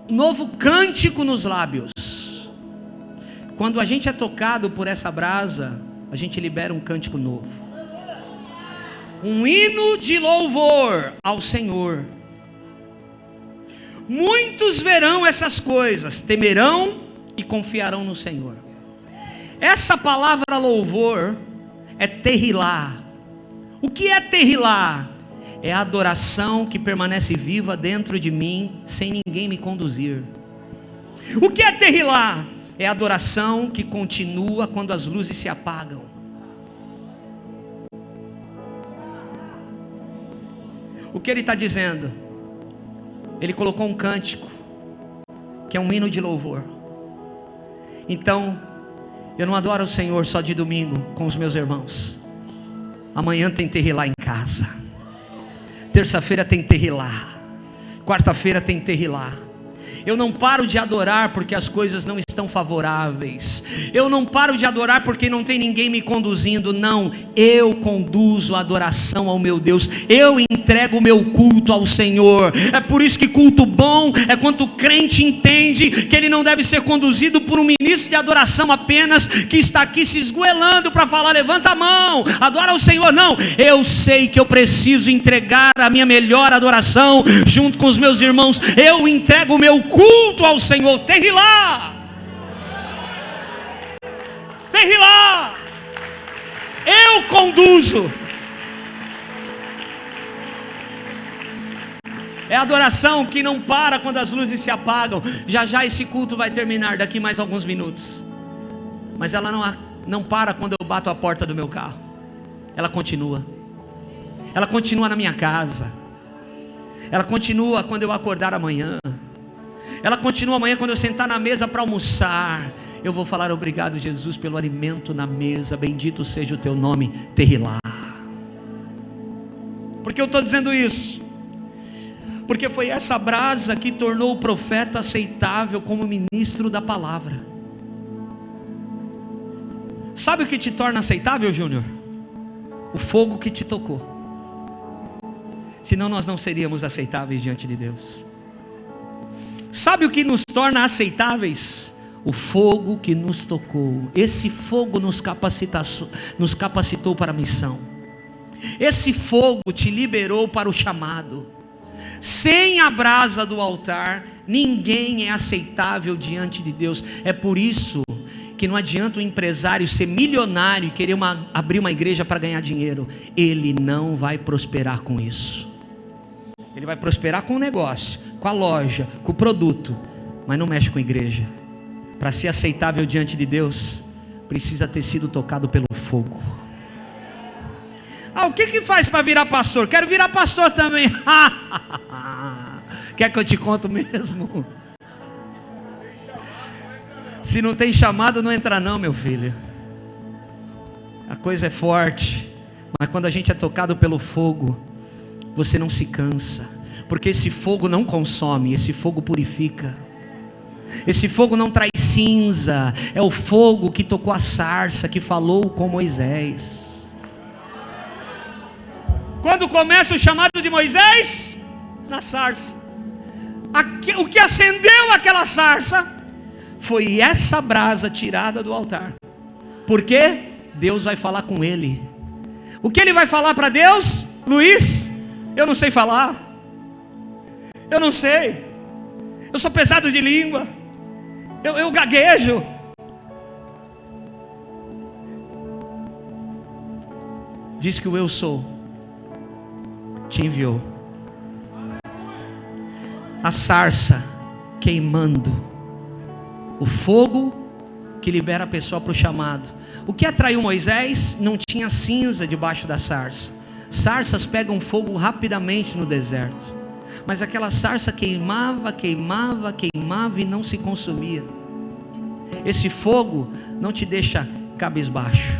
novo cântico nos lábios. Quando a gente é tocado por essa brasa, a gente libera um cântico novo. Um hino de louvor ao Senhor. Muitos verão essas coisas, temerão e confiarão no Senhor. Essa palavra louvor é terrilá. O que é terrilá? É a adoração que permanece viva dentro de mim, sem ninguém me conduzir. O que é terrilá? É a adoração que continua quando as luzes se apagam. O que ele está dizendo? Ele colocou um cântico, que é um hino de louvor. Então, eu não adoro o Senhor só de domingo com os meus irmãos. Amanhã tem Terrilá em casa. Terça-feira tem Terrilá. Quarta-feira tem Terrilá. Eu não paro de adorar porque as coisas não estão favoráveis. Eu não paro de adorar porque não tem ninguém me conduzindo. Não, eu conduzo a adoração ao meu Deus. Eu entrego o meu culto ao Senhor. É por isso que culto bom é quando o crente entende que ele não deve ser conduzido por um ministro de adoração apenas, que está aqui se esgoelando para falar: levanta a mão, adora o Senhor. Não, eu sei que eu preciso entregar a minha melhor adoração junto com os meus irmãos. Eu entrego o meu culto ao Senhor. Terrilá, Terrilá, eu conduzo. É adoração que não para quando as luzes se apagam. Já já esse culto vai terminar, daqui mais alguns minutos. Mas ela não para quando eu bato a porta do meu carro. Ela continua. Ela continua na minha casa. Ela continua quando eu acordar amanhã. Ela continua amanhã quando eu sentar na mesa para almoçar. Eu vou falar: obrigado, Jesus, pelo alimento na mesa. Bendito seja o teu nome, Terrilá. Por que eu estou dizendo isso? Porque foi essa brasa que tornou o profeta aceitável como ministro da palavra. Sabe o que te torna aceitável, Júnior? O fogo que te tocou. Senão nós não seríamos aceitáveis diante de Deus. Sabe o que nos torna aceitáveis? O fogo que nos tocou. Esse fogo nos capacitou para a missão. Esse fogo te liberou para o chamado. Sem a brasa do altar, ninguém é aceitável diante de Deus. É por isso que não adianta um empresário ser milionário e querer abrir uma igreja para ganhar dinheiro. Ele não vai prosperar com isso. Ele vai prosperar com o negócio, com a loja, com o produto, mas não mexe com a igreja. Para ser aceitável diante de Deus, precisa ter sido tocado pelo fogo. O que faz para virar pastor? Quero virar pastor também. Quer que eu te conto mesmo? Se não tem chamado, não entra não, meu filho. A coisa é forte, mas quando a gente é tocado pelo fogo, você não se cansa, porque esse fogo não consome, esse fogo purifica. Esse fogo não traz cinza. É o fogo que tocou a sarça, que falou com Moisés. Quando começa o chamado de Moisés? Na sarça. O que acendeu aquela sarça foi essa brasa tirada do altar. Por quê? Deus vai falar com ele. O que ele vai falar para Deus? Luiz, eu não sei falar. Eu não sei. Eu sou pesado de língua. Eu gaguejo. Diz que o eu sou te enviou. A sarça queimando, o fogo que libera a pessoa para o chamado. O que atraiu Moisés? Não tinha cinza debaixo da sarça. Sarsas pegam fogo rapidamente no deserto, mas aquela sarça queimava, queimava, queimava e não se consumia. Esse fogo não te deixa cabisbaixo.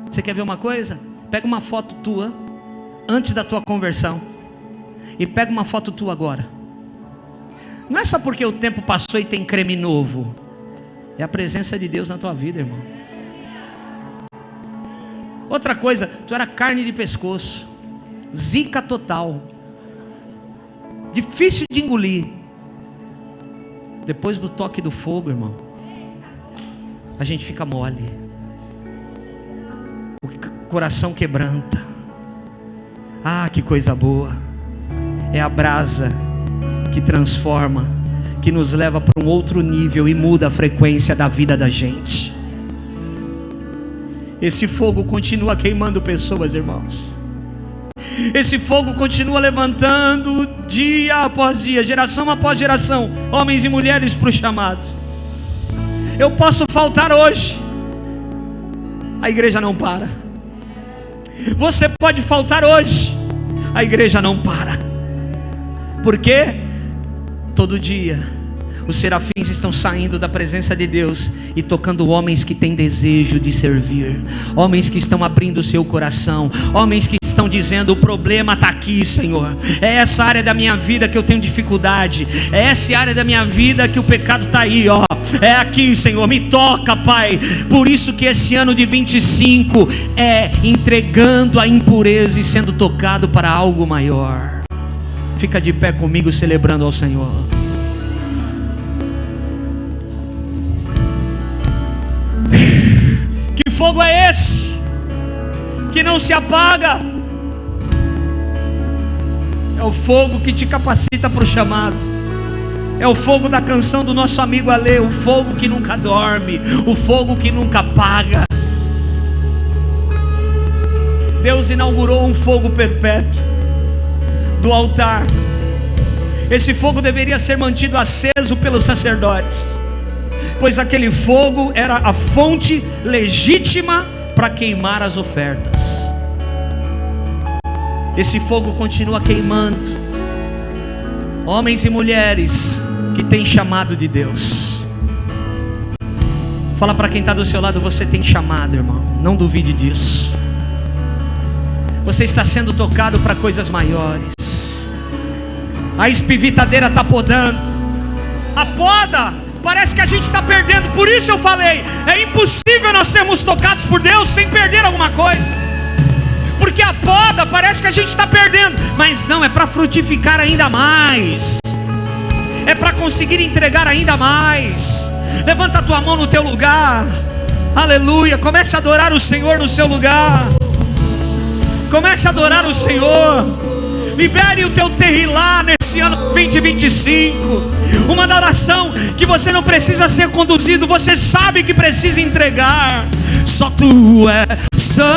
Você quer ver uma coisa? Pega uma foto tua antes da tua conversão e pega uma foto tua agora. Não é só porque o tempo passou e tem creme novo. É a presença de Deus na tua vida, irmão. Outra coisa, tu era carne de pescoço, zica total, difícil de engolir. Depois do toque do fogo, irmão, a gente fica mole, o coração quebranta. Que coisa boa. É a brasa que transforma, que nos leva para um outro nível e muda a frequência da vida da gente. Esse fogo continua queimando pessoas, irmãos. Esse fogo continua levantando dia após dia, geração após geração, homens e mulheres para o chamado. Eu posso faltar hoje, a igreja não para. Você pode faltar hoje, a igreja não para. Por quê? Todo dia Os serafins estão saindo da presença de Deus e tocando homens que têm desejo de servir, homens que estão abrindo o seu coração, homens que estão dizendo: o problema está aqui, Senhor, é essa área da minha vida que eu tenho dificuldade, é essa área da minha vida que o pecado está aí, ó, é aqui, Senhor, me toca, Pai. Por isso que esse ano de 25 é entregando a impureza e sendo tocado para algo maior. Fica de pé comigo celebrando ao Senhor. Que fogo é esse que não se apaga? É o fogo que te capacita para o chamado. É o fogo da canção do nosso amigo Alê, o fogo que nunca dorme, o fogo que nunca apaga. Deus inaugurou um fogo perpétuo do altar. Esse fogo deveria ser mantido aceso pelos sacerdotes, pois aquele fogo era a fonte legítima para queimar as ofertas. Esse fogo continua queimando homens e mulheres que têm chamado de Deus. Fala para quem está do seu lado: você tem chamado, irmão, não duvide disso. Você está sendo tocado para coisas maiores. A espivitadeira está podando, a poda, parece que a gente está perdendo. Por isso eu falei, é impossível nós sermos tocados por Deus sem perder alguma coisa, porque a poda parece que a gente está perdendo, mas não, é para frutificar ainda mais, é para conseguir entregar ainda mais. Levanta a tua mão no teu lugar, aleluia, comece a adorar o Senhor no seu lugar, comece a adorar o Senhor. Libere o teu terrilá nesse ano 2025. Uma adoração que você não precisa ser conduzido, você sabe que precisa entregar. Só tu é santo.